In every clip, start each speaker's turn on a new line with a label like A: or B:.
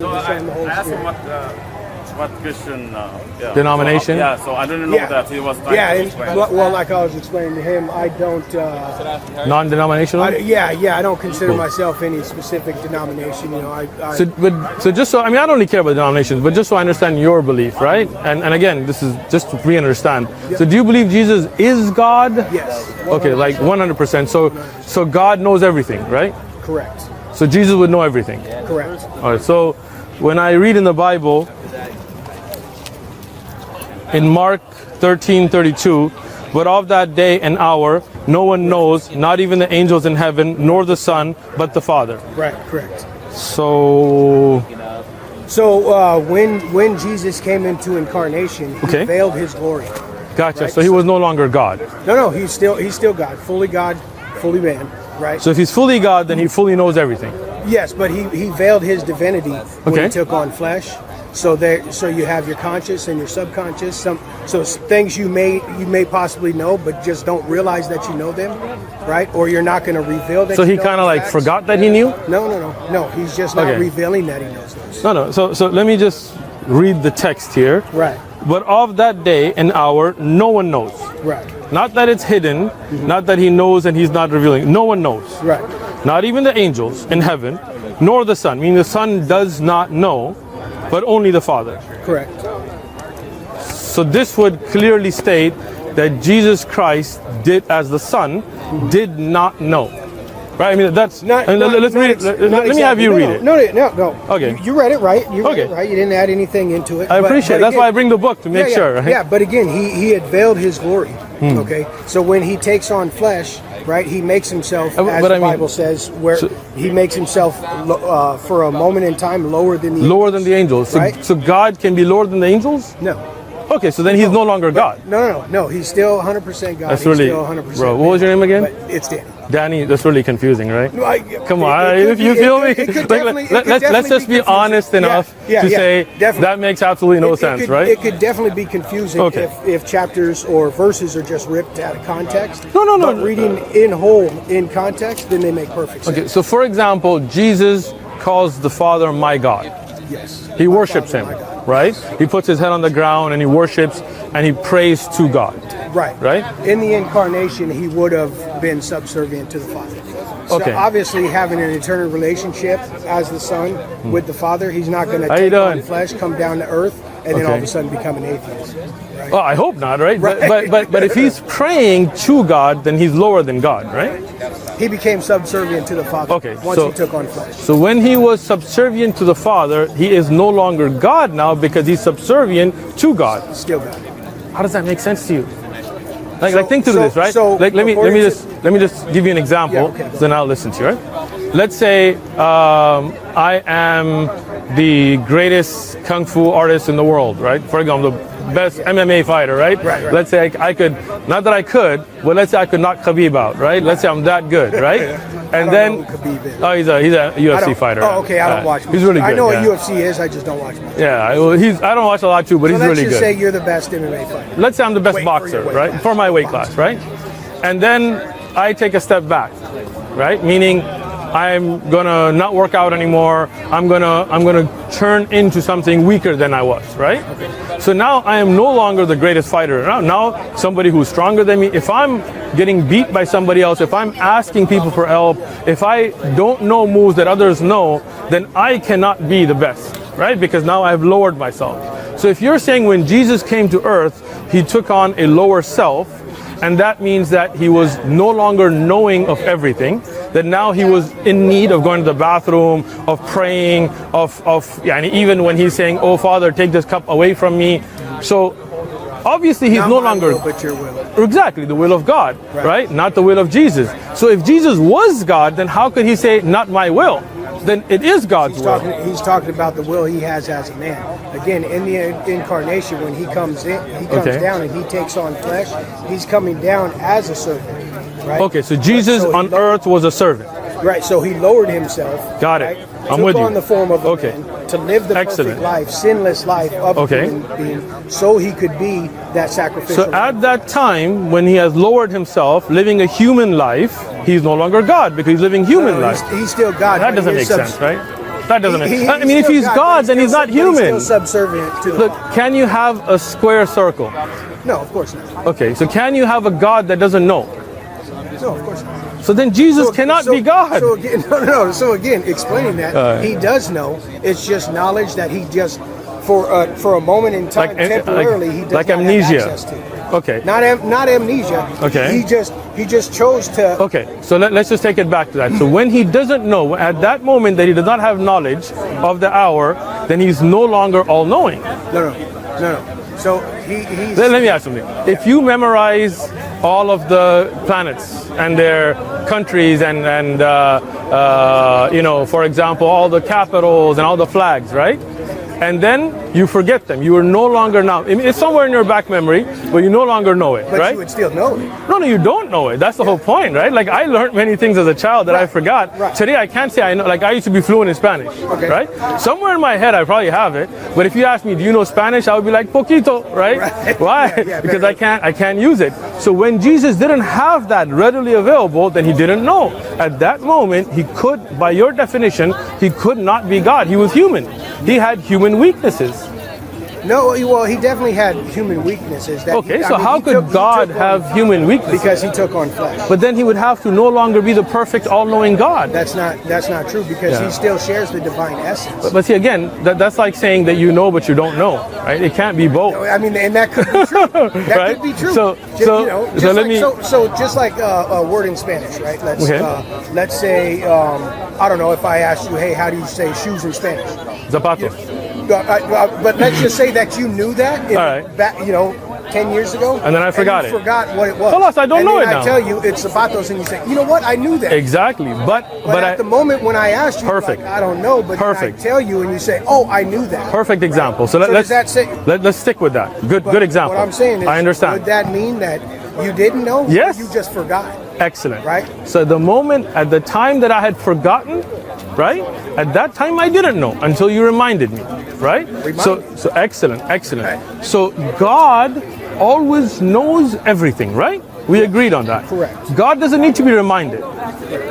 A: So
B: the Son, and the Holy
A: I asked him
B: Spirit.
A: what Christian
C: denomination?
A: So I didn't know that he was trying to explain.
B: Well, like I was explaining to him, I don't.
C: Non-denominational?
B: I don't consider myself any specific denomination. You know,
C: So just so, I mean, I don't really care about denominations, but just so I understand your belief, right? And again, this is just to re-understand. Yep. So do you believe Jesus is God?
B: Yes. 100%.
C: Okay, like 100%. So God knows everything, right?
B: Correct.
C: So Jesus would know everything?
B: Correct.
C: All right, so when I read in the Bible, in Mark 13:32, but of that day and hour, no one knows, not even the angels in heaven, nor the Son, but the Father.
B: Right, correct.
C: So
B: when Jesus came into incarnation, he veiled his glory.
C: Gotcha.
B: Right?
C: So he was no longer God.
B: No, he's still God, fully man. Right.
C: So if he's fully God, then he fully knows everything.
B: Yes, but he veiled his divinity when he took on flesh. So you have your conscious and your subconscious. So things you may possibly know, but just don't realize that you know them, right? Or you're not going to reveal that.
C: So he kind of like forgot that he knew?
B: No. He's just not revealing that he knows those.
C: No. So let me just read the text here.
B: Right.
C: But of that day and hour, no one knows.
B: Right.
C: Not that it's hidden, not that he knows and he's not revealing. No one knows.
B: Right.
C: Not even the angels in heaven, nor the Son. Meaning the Son does not know, but only the Father.
B: Correct.
C: So this would clearly state that Jesus Christ did, as the Son, did not know. Right? I mean, that's not. Let's read it. Let me have you read it.
B: No.
C: Okay.
B: You read it right. You read it right. You didn't add anything into it.
C: I appreciate it. That's why I bring the book, to make sure. Right?
B: Yeah, but again, he had veiled his glory. Okay. So when he takes on flesh, right, he makes himself, as the Bible says, where he makes himself for a moment in time lower than the angels. Right?
C: So God can be lower than the angels?
B: No.
C: Okay, so then he's no longer God.
B: No. He's still 100% God.
C: That's really,
B: still 100%
C: bro. What was your name again?
B: But it's Danny.
C: Danny, that's really confusing, right? Come on, if you feel me, let's just be honest enough to say that makes absolutely no sense, right?
B: It could definitely be confusing if chapters or verses are just ripped out of context.
C: No.
B: But reading in whole, in context, then they make perfect sense.
C: Okay, so for example, Jesus calls the Father my God.
B: Yes.
C: He worships him, right? He puts his head on the ground and he worships and he prays to God.
B: Right. In the incarnation, he would have been subservient to the Father. So obviously, having an eternal relationship as the Son with the Father, he's not going to take on flesh, come down to earth, and then all of a sudden become an atheist. Right?
C: Well, I hope not, right? But if he's praying to God, then he's lower than God, right?
B: He became subservient to the Father once he took on flesh.
C: So when he was subservient to the Father, he is no longer God now because he's subservient to God.
B: Still God.
C: How does that make sense to you? Like think through this, right? Let me just give you an example. Then I'll listen to you, right? Let's say I am the greatest kung fu artist in the world, right? For example, the best MMA fighter, right? Let's say I could, not that I could, but let's say I could knock Khabib out, right? Let's say I'm that good, right? And then, he's a UFC fighter.
B: Oh, okay, I don't watch much.
C: He's really good.
B: I know what UFC is, I just don't watch much.
C: Yeah, well, I don't watch a lot too, but he's really good.
B: Let's just say you're the best MMA fighter.
C: Let's say I'm the best boxer, right? For my weight class, right? And then I take a step back, right? Meaning I'm gonna not work out anymore. I'm gonna turn into something weaker than I was, right? So now I am no longer the greatest fighter. Now somebody who's stronger than me. If I'm getting beat by somebody else, if I'm asking people for help, if I don't know moves that others know, then I cannot be the best, right? Because now I've lowered myself. So if you're saying when Jesus came to earth, he took on a lower self, and that means that he was no longer knowing of everything, that now he was in need of going to the bathroom, of praying, and even when he's saying, "Oh Father, take this cup away from me." So obviously he's no longer,
B: but your will.
C: Exactly, the will of God, right? Not the will of Jesus. So if Jesus was God, then how could he say, "Not my will"? Then it is God's will.
B: He's talking about the will he has as a man. Again, in the incarnation, when he comes down and he takes on flesh, he's coming down as a servant, right?
C: Okay, so Jesus on earth was a servant.
B: Right, so he lowered himself.
C: Got it.
B: Right?
C: I'm with you.
B: Took on the form of a man to live the perfect life, sinless life of a human being, so he could be that sacrificial.
C: So at that time, when he has lowered himself, living a human life, he's no longer God because he's living human life.
B: He's still God.
C: That doesn't make sense, right? That doesn't make sense. I mean, if he's God, then he's not human.
B: He's still subservient to the
C: Look, can you have a square circle?
B: No, of course not.
C: Okay, so can you have a God that doesn't know?
B: No, of course not.
C: So then Jesus cannot be God.
B: So again, no. So again, explaining that he does know. It's just knowledge that he just for a moment in time, temporarily, he does
C: like
B: not
C: amnesia.
B: have access to.
C: Okay.
B: Not amnesia.
C: Okay.
B: He just chose to.
C: Okay. So let's just take it back to that. So when he doesn't know, at that moment that he does not have knowledge of the hour, then he's no longer all-knowing.
B: No. So he's.
C: Let me ask something. If you memorize all of the planets and their countries and for example, all the capitals and all the flags, right? And then you forget them. You are no longer now. I mean, it's somewhere in your back memory, but you no longer know it,
B: but
C: right?
B: You would still know it.
C: No, you don't know it. That's the whole point, right? Like I learned many things as a child that I forgot.
B: Right.
C: Today I can't say I know. Like I used to be fluent in Spanish, right? Somewhere in my head I probably have it. But if you ask me, do you know Spanish? I would be like poquito, right? Why? Because I can't use it. So when Jesus didn't have that readily available, then he didn't know. At that moment, he could, by your definition, he could not be God. He was human. He had human weaknesses.
B: No, well, he definitely had human weaknesses.
C: How could God have human weaknesses?
B: Because he took on flesh.
C: But then he would have to no longer be the perfect, all-knowing God.
B: That's not true because he still shares the divine essence.
C: But see, again, that's like saying that you know but you don't know, right? It can't be both.
B: I mean, and that could be true. That
C: right?
B: could be true.
C: So
B: just like a word in Spanish, right? Let's say I don't know if I asked you, hey, how do you say shoes in Spanish?
C: Zapatos.
B: But let's just say that you knew that back, 10 years ago.
C: And then I forgot it.
B: Forgot what it was.
C: Plus, I don't know it now.
B: I tell you it's zapatos and you say, you know what, I knew that.
C: Exactly. But
B: at the moment when I asked you,
C: perfect.
B: Like, I don't know, but I tell you and you say, oh, I knew that.
C: Perfect example. So let's stick with that. Good example.
B: What I'm saying is,
C: I understand.
B: Would that mean that you didn't know?
C: Yes.
B: Or you just forgot.
C: Excellent.
B: Right?
C: So at the time that I had forgotten, right? At that time I didn't know until you reminded me, right? So excellent. Right. So God always knows everything, right? We agreed on that.
B: Correct.
C: God doesn't need to be reminded,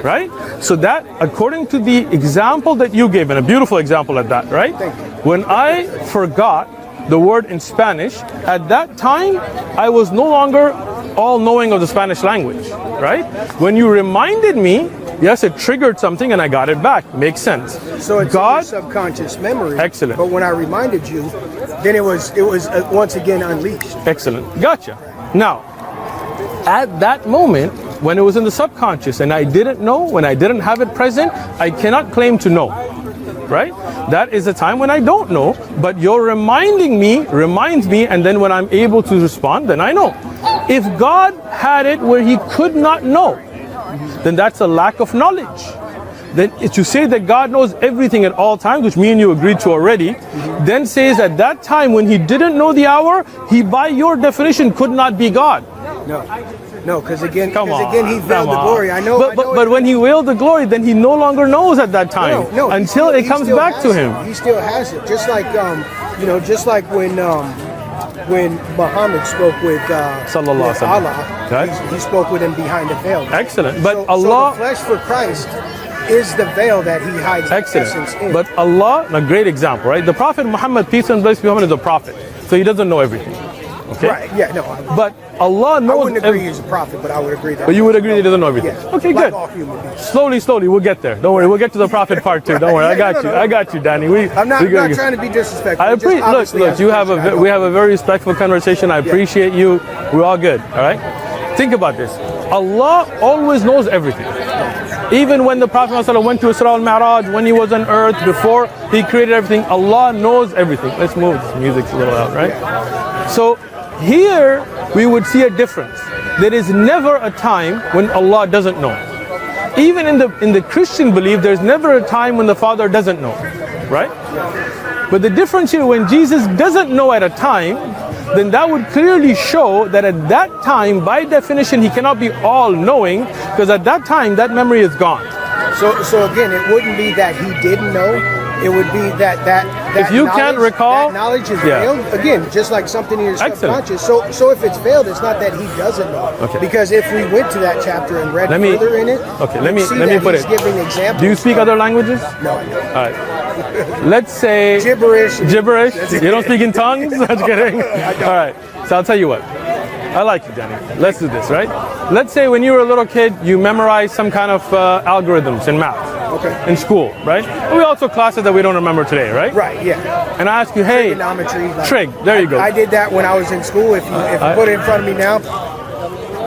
C: right? So that, according to the example that you gave, and a beautiful example at that, right?
B: Thank you.
C: When I forgot the word in Spanish, at that time I was no longer all-knowing of the Spanish language, right? When you reminded me, yes, it triggered something and I got it back. Makes sense.
B: So it's God, subconscious memory.
C: Excellent.
B: But when I reminded you, then it was once again unleashed.
C: Excellent. Gotcha. Now, at that moment, when it was in the subconscious and I didn't know, when I didn't have it present, I cannot claim to know. Right? That is a time when I don't know, but your reminding me reminds me, and then when I'm able to respond, then I know. If God had it where he could not know, then that's a lack of knowledge. Then to say that God knows everything at all times, which me and you agreed to already, then says at that time when he didn't know the hour, he by your definition could not be God.
B: No, because again, he veiled the glory. I know.
C: But when he veiled the glory, then he no longer knows at that time until it comes back to him.
B: He still has it. Just like when Muhammad spoke with Allah, he spoke with him behind the veil.
C: Excellent. But
B: so the flesh for Christ is the veil that he hides the essence in.
C: But Allah, a great example, right? The Prophet Muhammad, peace and blessings be upon him, is a prophet, so he doesn't know everything. Okay?
B: Right, yeah, no.
C: But Allah knows.
B: I wouldn't agree he's a prophet, but I would agree that.
C: But you would agree he doesn't know everything.
B: Yeah,
C: okay,
B: like
C: good.
B: All human beings.
C: Slowly, we'll get there. Don't worry, we'll get to the prophet part too. Don't worry, I got you, Danny.
B: I'm not trying to be disrespectful.
C: I appreciate. Look, we have a very respectful conversation. I appreciate you. We're all good. All right. Think about this. Allah always knows everything. Even when the Prophet ﷺ went to Isra al-Mi'raj, when he was on earth, before he created everything, Allah knows everything. Let's move. This music's a little out, right? So here we would see a difference. There is never a time when Allah doesn't know. Even in the Christian belief, there's never a time when the Father doesn't know, right? But the difference here, when Jesus doesn't know at a time, then that would clearly show that at that time, by definition, he cannot be all-knowing, because at that time, that memory is gone.
B: So again, it wouldn't be that he didn't know. It would be that
C: If you can't recall,
B: that knowledge is
C: yeah.
B: veiled. Again, just like something in your subconscious. So if it's veiled, it's not that he doesn't know.
C: Okay.
B: Because if we went to that chapter and read further in it,
C: okay, let me put it.
B: Giving examples.
C: Do you speak other languages?
B: No, I don't.
C: All right. Let's say
B: Gibberish.
C: Gibberish. You don't speak in tongues? I'm just kidding. All right. So I'll tell you what. I like you, Danny. Let's do this, right? Let's say when you were a little kid, you memorized some kind of algorithms in math.
B: Okay.
C: In school, right? And we also classes that we don't remember today, right?
B: Right. Yeah.
C: And I ask you, hey,
B: trigonometry. Like,
C: trig. There you go.
B: I did that when I was in school. If you put it in front of me now.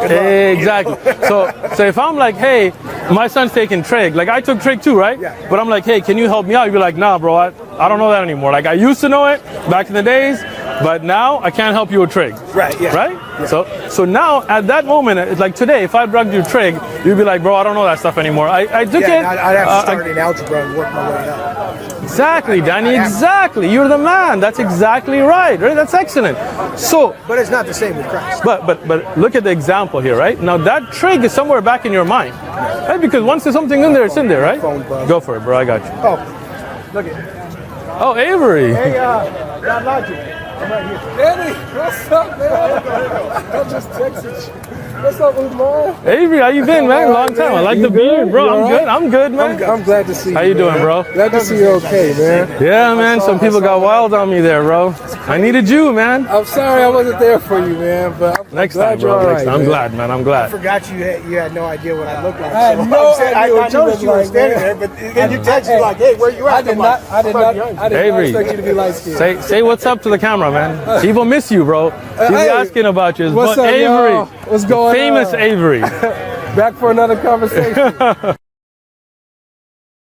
C: Exactly. So if I'm like, hey, my son's taking trig. Like I took trig too, right?
B: Yeah.
C: But I'm like, hey, can you help me out? You'd be like, nah, bro, I don't know that anymore. Like I used to know it back in the days, but now I can't help you with trig.
B: Right. Yeah.
C: Right?
B: Yeah.
C: So now at that moment, it's like today, if I drugged you trig, you'd be like, bro, I don't know that stuff anymore. I took it.
B: I'd have to start in algebra and work my way up.
C: Exactly, Danny. Exactly. You're the man. That's exactly right. Right? That's excellent. So,
B: but it's not the same with Christ.
C: But look at the example here, right? Now that trig is somewhere back in your mind, right? Because once there's something in there, it's in there, right? Go for it, bro. I got you.
B: Oh, look at.
C: Oh, Avery.
B: Hey, God Logic. I'm right here.
D: Danny, what's up, man? I just texted you. What's up, Usman?
C: Avery, how you been, man? Long time. I like the beard, bro. I'm good. I'm good, man.
D: I'm glad to see you.
C: How you doing, bro?
D: Glad to see you okay, man.
C: Yeah, man. Some people got wild on me there, bro. I needed you, man.
D: I'm sorry I wasn't there for you, man. But I'm
C: Next
D: glad
C: time, bro.
D: you're all
C: Next
D: right,
C: time. I'm
D: man.
C: glad, man. I'm glad.
B: I forgot you had no idea what I looked like.
D: I had no idea
B: I
D: what you
B: noticed you
D: looked
B: were
D: like,
B: standing
D: man.
B: there, but then you text me like, hey, where you at?
D: I did not
C: Avery.
D: expect you to be light skinned.
C: Say what's up to the camera, man. People miss you, bro. He's
D: Hey,
C: asking about you.
D: what's
C: But
D: up,
C: Avery.
D: y'all? What's going
C: Famous
D: on?
C: Avery.
D: Back for another conversation.